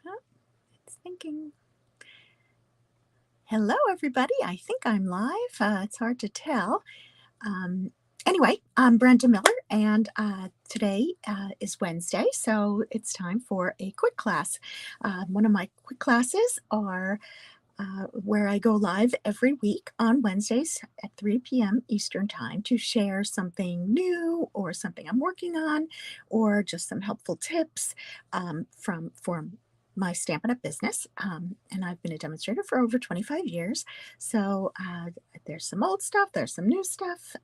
Oh, it's thinking. Hello, everybody. I think I'm live. It's hard to tell. Um, anyway, I'm Brenda Miller, and today is Wednesday, so it's time for a quick class. One of my quick classes are where I go live every week on Wednesdays at 3 p.m. Eastern Time to share something new or something I'm working on, or just some helpful tips from my Stampin' Up! Business. And I've been a demonstrator for over 25 years. So there's some old stuff, there's some new stuff.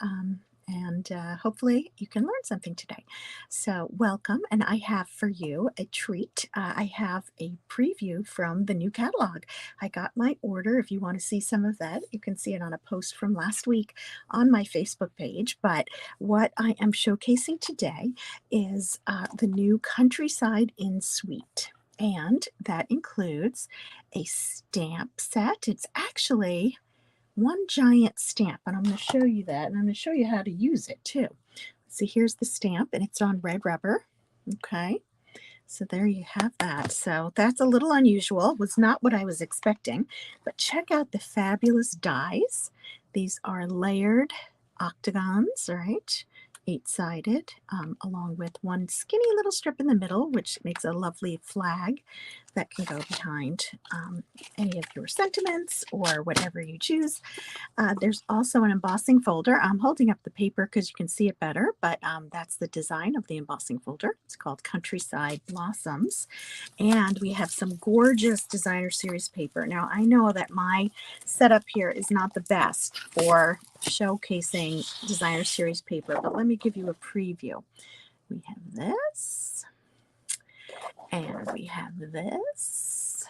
And hopefully you can learn something today. So, welcome. And I have for you a treat. I have a preview from the new catalog. I got my order. If you want to see some of that, you can see it on a post from last week on my Facebook page. But what I am showcasing today is the new Countryside in Suite. And that includes a stamp set. It's actually one giant stamp, and I'm going to show you that, and I'm going to show you how to use it too. See, here's the stamp, and it's on red rubber. Okay, so there you have that. So that's a little unusual, was not what I was expecting, but check out the fabulous dies. These are layered octagons, right? Eight-sided, along with one skinny little strip in the middle, which makes a lovely flag that can go behind any of your sentiments or whatever you choose. There's also an embossing folder. I'm holding up the paper because you can see it better, but that's the design of the embossing folder. It's called Countryside Blossoms. And we have some gorgeous designer series paper. Now, I know that my setup here is not the best for showcasing designer series paper, but let me give you a preview. We have this, and we have this.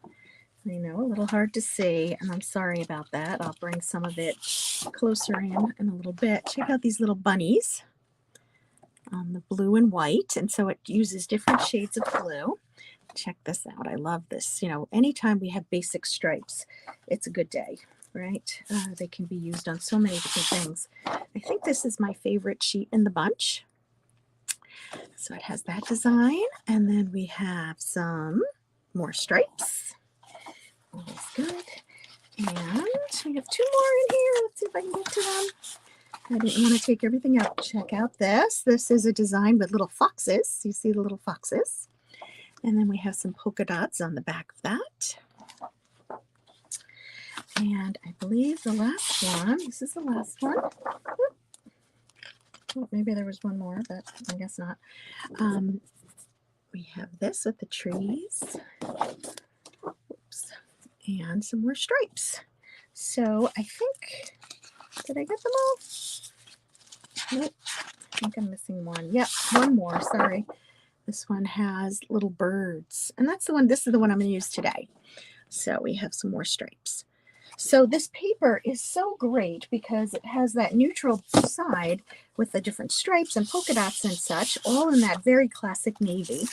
I know, a little hard to see, and I'm sorry about that. I'll bring some of it closer in a little bit. Check out these little bunnies on the blue and white, and so it uses different shades of blue. Check this out. I love this. You know, anytime we have basic stripes, it's a good day, right? They can be used on so many different things. I think this is my favorite sheet in the bunch. So it has that design, and then we have some more stripes. Always good. And we have two more in here. Let's see if I can get to them. I didn't want to take everything out. Check out this. This is a design with little foxes. You see the little foxes. And then we have some polka dots on the back of that. And I believe the last one, this is the last one. Oh, maybe there was one more, but I guess not. We have this with the trees. Oops. And some more stripes. So I think, did I get them all? Nope. I think I'm missing one. Yep, one more, sorry. This one has little birds, and that's the one, this is the one I'm going to use today. So we have some more stripes. So this paper is so great because it has that neutral side with the different stripes and polka dots and such, all in that very classic navy,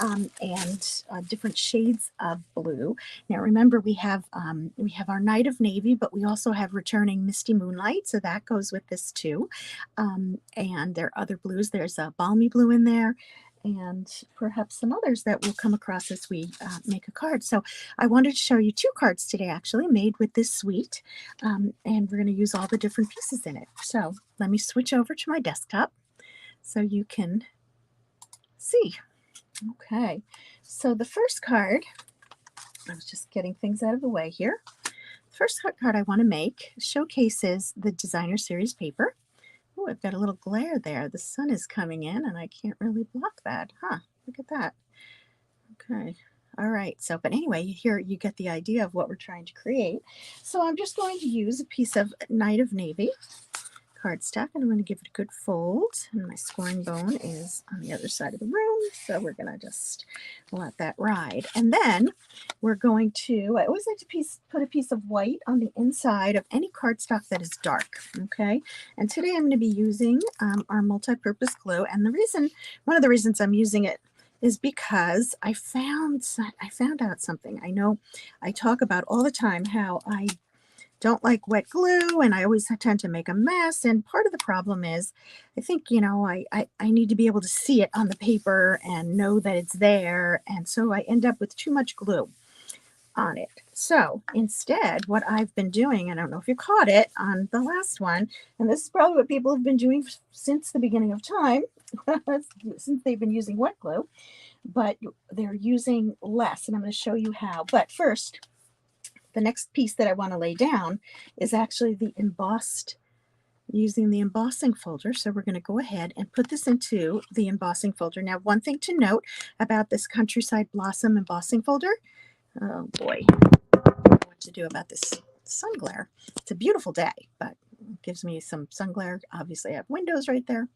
and different shades of blue. Now remember, we have our Night of Navy, but we also have Returning Misty Moonlight, so that goes with this too. And there are other blues. There's a balmy blue in there, and perhaps some others that we'll come across as we make a card. So I wanted to show you two cards today, actually, made with this suite, and we're going to use all the different pieces in it. So let me switch over to my desktop so you can see. Okay, so the first card, I was just getting things out of the way here. The first card I want to make showcases the designer series paper. Oh, I've got a little glare there. The sun is coming in and I can't really block that. Huh, look at that. Okay, all right. So, but anyway, here you get the idea of what we're trying to create. So I'm just going to use a piece of Night of Navy cardstock, and I'm going to give it a good fold. And my scoring bone is on the other side of the room, so we're going to just let that ride. And then we're going to, I always like to put a piece of white on the inside of any cardstock that is dark, okay? And today I'm going to be using our multi-purpose glue, and one of the reasons I'm using it is because I found out something. I know I talk about all the time how I don't like wet glue, and I always tend to make a mess. And part of the problem is, I think, you know, I need to be able to see it on the paper and know that it's there. And so I end up with too much glue on it. So instead, what I've been doing, I don't know if you caught it on the last one, and this is probably what people have been doing since the beginning of time, since they've been using wet glue, but they're using less, and I'm going to show you how. But first, the next piece that I want to lay down is actually the embossed, using the embossing folder. So we're going to go ahead and put this into the embossing folder. Now, one thing to note about this Countryside Blossom embossing folder, oh boy, what to do about this sun glare. It's a beautiful day, but it gives me some sun glare. Obviously, I have windows right there.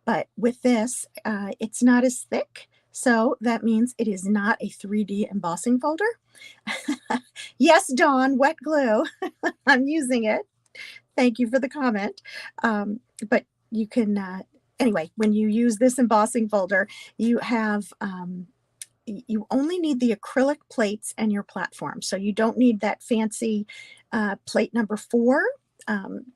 But with this, it's not as thick. So that means it is not a 3D embossing folder. Yes, Dawn, wet glue. I'm using it. Thank you for the comment. But you can, anyway, when you use this embossing folder, you have, you only need the acrylic plates and your platform. So you don't need that fancy plate number 4.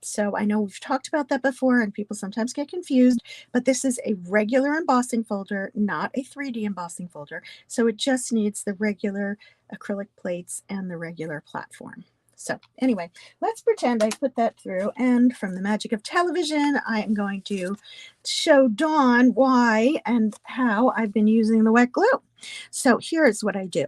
So I know we've talked about that before and people sometimes get confused, but this is a regular embossing folder, not a 3D embossing folder. So it just needs the regular acrylic plates and the regular platform. So anyway, let's pretend I put that through, and from the magic of television, I am going to show Dawn why and how I've been using the wet glue. So here is what I do,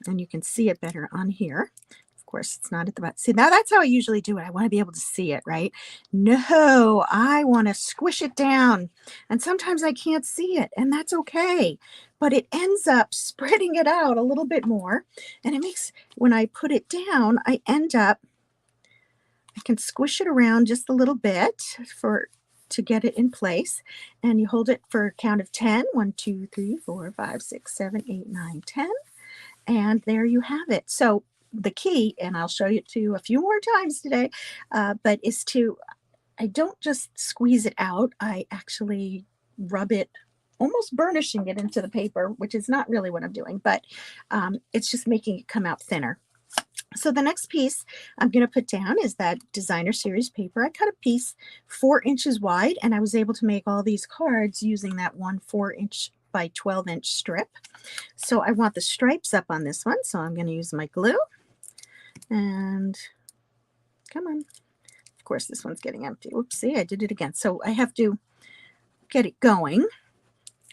and you can see it better on here. Of course, it's not at the bottom. See, now that's how I usually do it. I want to be able to see it, right? No, I want to squish it down, and sometimes I can't see it, and that's okay. But it ends up spreading it out a little bit more, and it makes, when I put it down, I end up, I can squish it around just a little bit to get it in place, and you hold it for a count of 10. 1, 2, 3, 4, 5, 6, 7, 8, 9, 10, and there you have it. So the key, and I'll show you to a few more times today, but is to, I don't just squeeze it out, I actually rub it, almost burnishing it into the paper, which is not really what I'm doing, but it's just making it come out thinner. So the next piece I'm going to put down is that designer series paper. I cut a piece 4 inches wide, and I was able to make all these cards using that one 4-inch by 12-inch strip. So I want the stripes up on this one, so I'm going to use my glue. And come on. Of course, this one's getting empty. Oopsie, I did it again. So I have to get it going.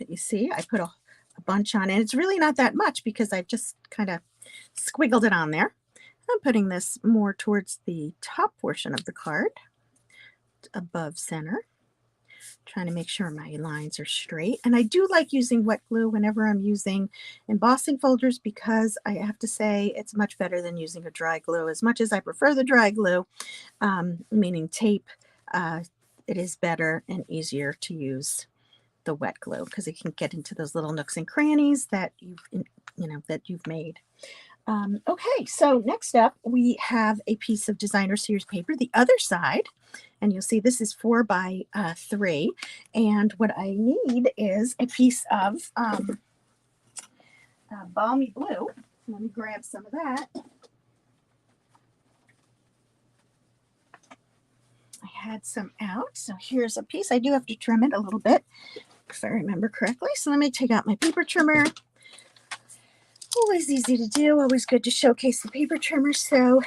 You see, I put a bunch on, and it's really not that much because I've just kind of squiggled it on there. I'm putting this more towards the top portion of the card, above center, trying to make sure my lines are straight. And I do like using wet glue whenever I'm using embossing folders, because I have to say it's much better than using a dry glue. As much as I prefer the dry glue, meaning tape, it is better and easier to use the wet glue because it can get into those little nooks and crannies that you've made. Okay, so next up we have a piece of designer series paper, the other side, and you'll see this is 4 by 3, and what I need is a piece of balmy blue. Let me grab some of that. I had some out, so here's a piece. I do have to trim it a little bit if I remember correctly, so let me take out my paper trimmer. Always easy to do, always good to showcase the paper trimmer. So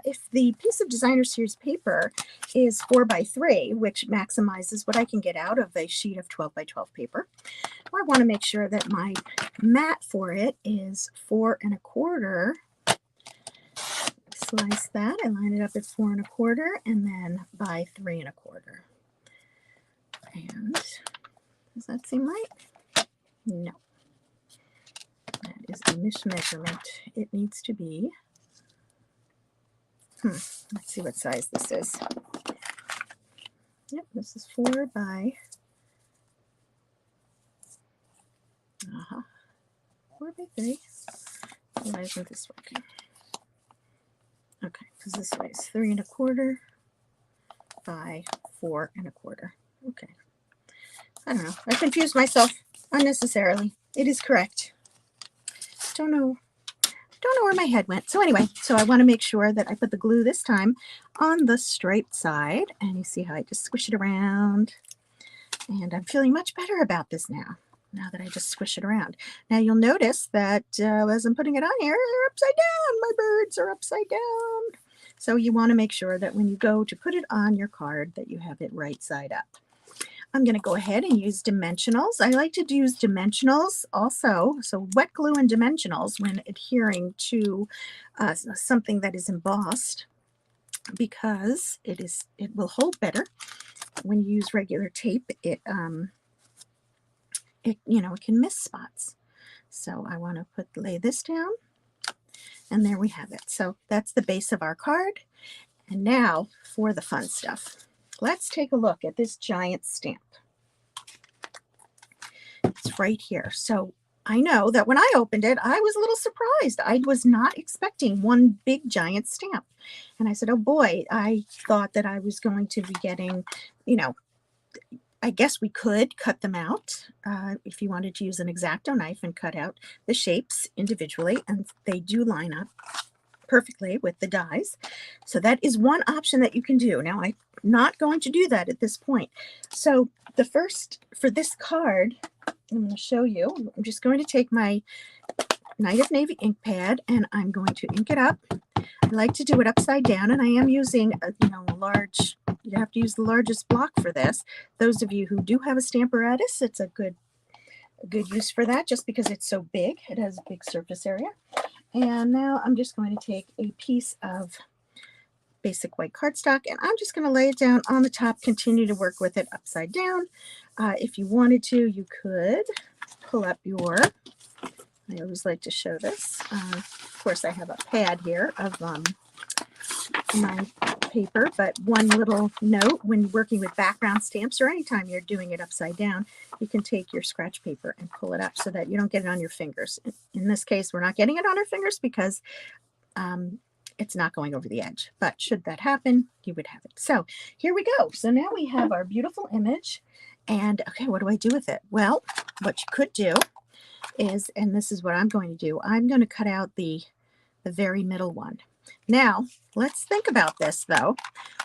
if the piece of designer series paper is 4 by 3, which maximizes what I can get out of a sheet of 12 by 12 paper, I want to make sure that my mat for it is 4 1/4. Slice that and line it up at 4 1/4, and then by 3 1/4. And does that seem right? No. That is a mismeasurement. It needs to be, let's see what size this is. Yep, this is 4 by 4 by 3. Why isn't this working? Okay, because this way is 3 1/4 by 4 1/4. Okay. I don't know. I confused myself unnecessarily. It is correct. Don't know don't know where my head went. So anyway, so I want to make sure that I put the glue this time on the straight side, and you see how I just squish it around, and I'm feeling much better about this now that I just squish it around. Now you'll notice that as I'm putting it on here, they're upside down. My birds are upside down. So you want to make sure that when you go to put it on your card that you have it right side up. I'm going to go ahead and use dimensionals. I like to use dimensionals also, so wet glue and dimensionals when adhering to something that is embossed, because it will hold better. When you use regular tape, it can miss spots. So I want to lay this down, and there we have it. So that's the base of our card. And now for the fun stuff. Let's take a look at this giant stamp. It's right here. So I know that when I opened it, I was a little surprised. I was not expecting one big giant stamp. And I said, oh boy, I thought that I was going to be getting, I guess we could cut them out if you wanted to use an X-Acto knife and cut out the shapes individually, and they do line up perfectly with the dies. So that is one option that you can do. Now I'm not going to do that at this point. So the first, for this card, I'm going to show you. I'm just going to take my Night of Navy ink pad and I'm going to ink it up. I like to do it upside down, and I am using a large, you have to use the largest block for this. Those of you who do have a Stamparatus, it's a good use for that, just because it's so big. It has a big surface area. And now I'm just going to take a piece of basic white cardstock, and I'm just going to lay it down on the top, continue to work with it upside down. If you wanted to, you could pull up your, I always like to show this. Of course, I have a pad here of my paper, but one little note when working with background stamps, or anytime you're doing it upside down, you can take your scratch paper and pull it up so that you don't get it on your fingers. In this case, we're not getting it on our fingers because it's not going over the edge, but should that happen, you would have it. So here we go. So now we have our beautiful image, and okay, what do I do with it? Well, what you could do is, and this is what I'm going to do, I'm going to cut out the very middle one. Now, let's think about this though.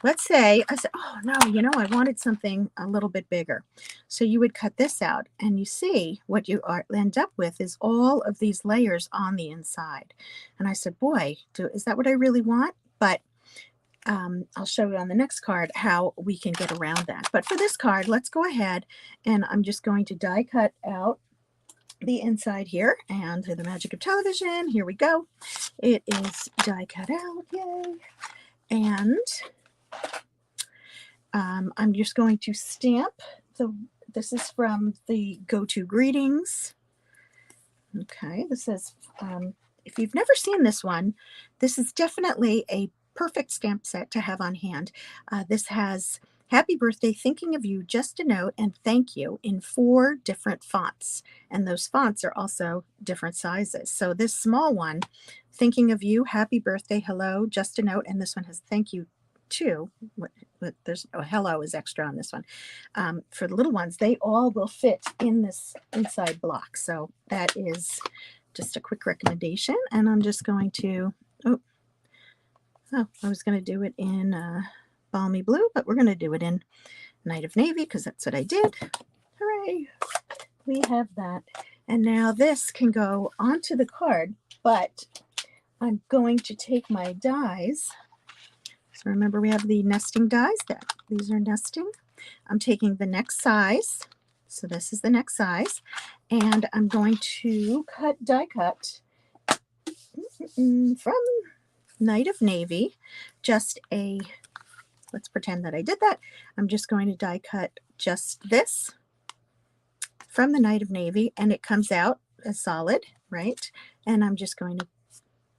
Let's say I said, oh no, I wanted something a little bit bigger. So you would cut this out, and you see what you end up with is all of these layers on the inside. And I said, boy, is that what I really want? But I'll show you on the next card how we can get around that. But for this card, let's go ahead, and I'm just going to die cut out the inside here, and through the magic of television, here we go. It is die cut out, yay! And I'm just going to stamp this is from the Go-To Greetings. Okay, this is if you've never seen this one, this is definitely a perfect stamp set to have on hand. This has Happy Birthday, Thinking of You, Just a Note, and Thank You in 4 different fonts. And those fonts are also different sizes. So this small one, Thinking of You, Happy Birthday, Hello, Just a Note, and this one has Thank You too. There's hello is extra on this one. For the little ones, they all will fit in this inside block. So that is just a quick recommendation. And I'm just going to, I was going to do it in Balmy Blue, but we're going to do it in Night of Navy because that's what I did. Hooray! We have that. And now this can go onto the card, but I'm going to take my dies. So remember, we have the nesting dies. These are nesting. I'm taking the next size. So this is the next size. And I'm going to die cut from Night of Navy, just a, let's pretend that I did that. I'm just going to die cut just this from the Night of Navy, and it comes out as solid, right? And I'm just going to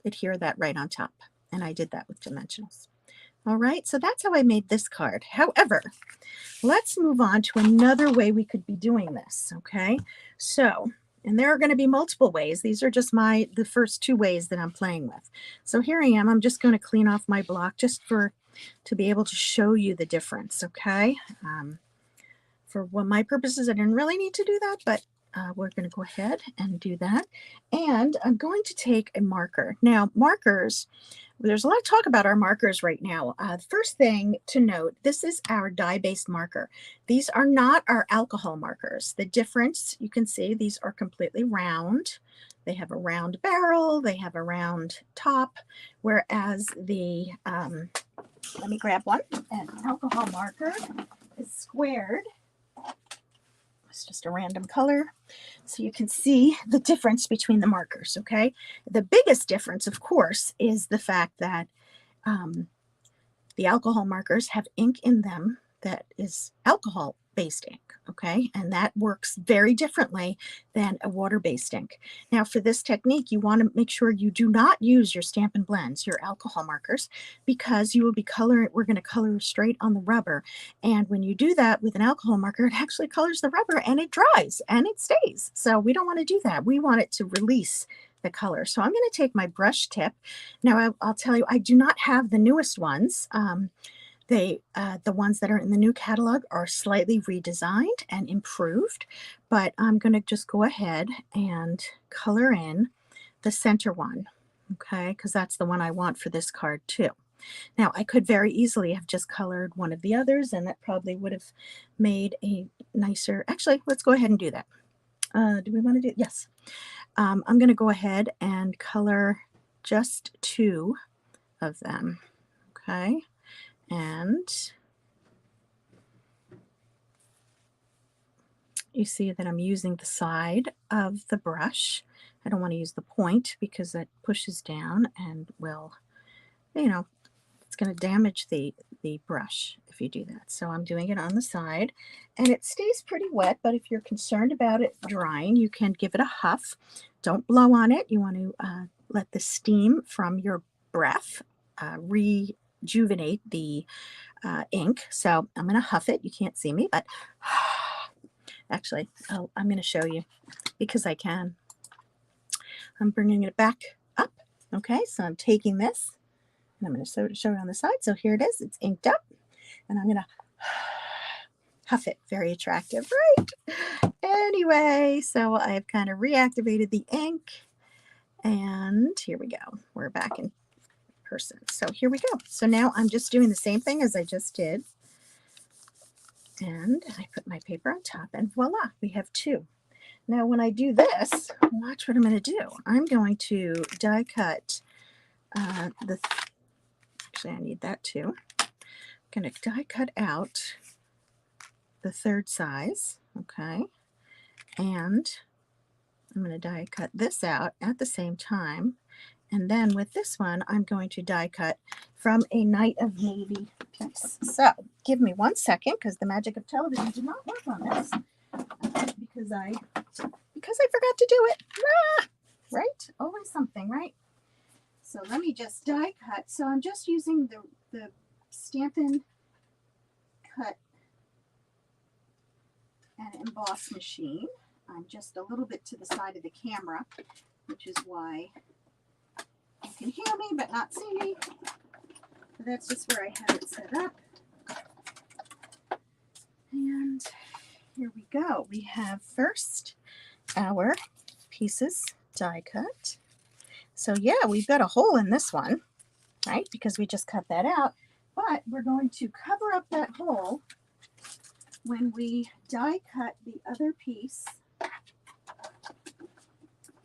adhere that right on top. And I did that with dimensionals. All right, so that's how I made this card. However, let's move on to another way we could be doing this, okay? So, and there are going to be multiple ways. These are just the first 2 ways that I'm playing with. So here I am. I'm just going to clean off my block just to be able to show you the difference, okay? For my purposes, I didn't really need to do that, but we're going to go ahead and do that. And I'm going to take a marker. Now, markers, there's a lot of talk about our markers right now. First thing to note, this is our dye-based marker. These are not our alcohol markers. The difference, you can see these are completely round. They have a round barrel, they have a round top, whereas the, let me grab one, an alcohol marker is squared. It's just a random color. So you can see the difference between the markers, okay? The biggest difference, of course, is the fact that the alcohol markers have ink in them that is alcohol-based ink, okay? And that works very differently than a water-based ink. Now, for this technique, you want to make sure you do not use your Stampin' Blends, your alcohol markers, because you will be coloring, we're going to color straight on the rubber. And when you do that with an alcohol marker, it actually colors the rubber and it dries and it stays. So we don't want to do that. We want it to release the color. So I'm going to take my brush tip. Now, I'll tell you, I do not have the newest ones. The ones that are in the new catalog are slightly redesigned and improved, but I'm going to just go ahead and color in the center one, okay, because that's the one I want for this card too. Now, I could very easily have just colored one of the others, and that probably would have made a nicer, actually, let's go ahead and do that. Do we want to do, yes. I'm going to go ahead and color just two of them, okay. And you see that I'm using the side of the brush. I don't want to use the point because that pushes down and will, you know, it's going to damage the brush if you do that. So I'm doing it on the side, and it stays pretty wet, but if you're concerned about it drying, you can give it a huff. Don't blow on it. You want to let the steam from your breath rejuvenate the ink. So I'm going to huff it. You can't see me, but actually, I'm going to show you because I can. I'm bringing it back up. Okay, so I'm taking this and I'm going to show it on the side. So here it is. It's inked up, and I'm going to huff it. Very attractive, right? Anyway, so I've kind of reactivated the ink, and here we go. We're back in person. So here we go. So now I'm just doing the same thing as I just did. And I put my paper on top, and voila, we have two. Now when I do this, watch what I'm going to do. I'm going to die cut actually I need that too. I'm going to die cut out the third size, okay? And I'm going to die cut this out at the same time. And then with this one, I'm going to die cut from a Night of Navy piece. So give me 1 second, because the magic of television did not work on this because I forgot to do it. Ah, right? Always something, right? So let me just die cut. So I'm just using the Stampin' Cut and Emboss machine. I'm just a little bit to the side of the camera, which is why you can hear me but not see me. So that's just where I have it set up. And here we go. We have first our pieces die cut. So yeah, we've got a hole in this one, right? Because we just cut that out. But we're going to cover up that hole when we die cut the other piece,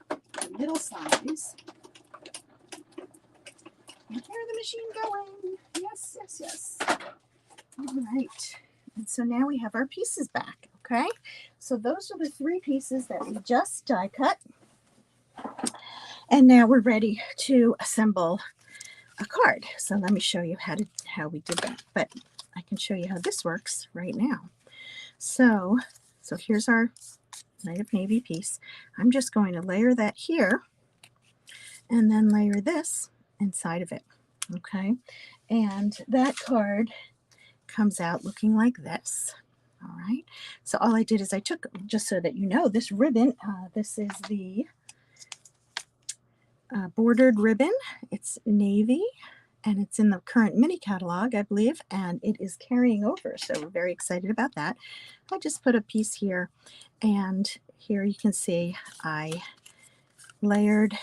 the middle size. You hear the machine going. Yes, yes, yes. All right. And so now we have our pieces back, okay? So those are the three pieces that we just die cut. And now we're ready to assemble a card. So let me show you how we did that. But I can show you how this works right now. So here's our Night of Navy piece. I'm just going to layer that here and then layer this inside of it, okay? And that card comes out looking like this. All right, so all I did is I took, just so that you know, this ribbon, this is the bordered ribbon. It's navy, and it's in the current mini catalog, I believe, and it is carrying over, so we're very excited about that. I just put a piece here, and here you can see I layered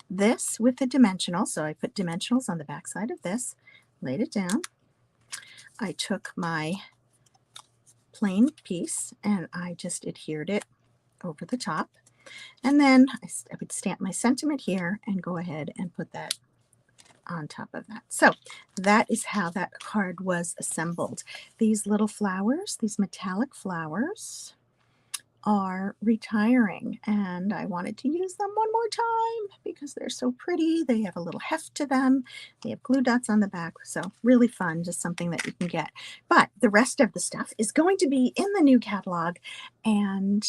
this with the dimensional. So I put dimensionals on the back side of this, laid it down. I took my plain piece and I just adhered it over the top. And then I would stamp my sentiment here and go ahead and put that on top of that. So that is how that card was assembled. These little flowers, these metallic flowers, are retiring, and I wanted to use them one more time because they're so pretty. They have a little heft to them. They have glue dots on the back, so really fun, just something that you can get. But the rest of the stuff is going to be in the new catalog, and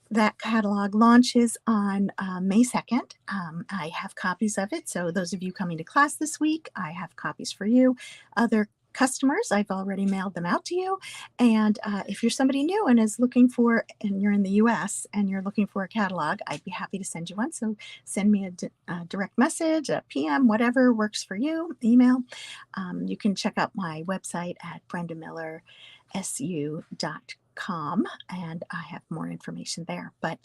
that catalog launches on May 2nd. I have copies of it, so those of you coming to class this week, I have copies for you. Other customers, I've already mailed them out to you. And if you're somebody new and is looking for, and you're in the US and you're looking for a catalog, I'd be happy to send you one. So send me a direct message, a PM, whatever works for you, email. You can check out my website at brendamillersu.com, and I have more information there. But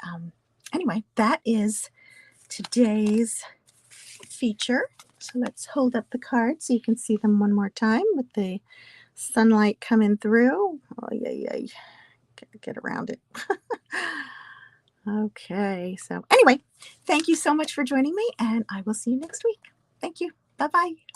anyway, that is today's feature. So let's hold up the cards so you can see them one more time with the sunlight coming through. Oh, yeah. Gotta get around it. Okay, so anyway, thank you so much for joining me, and I will see you next week. Thank you. Bye-bye.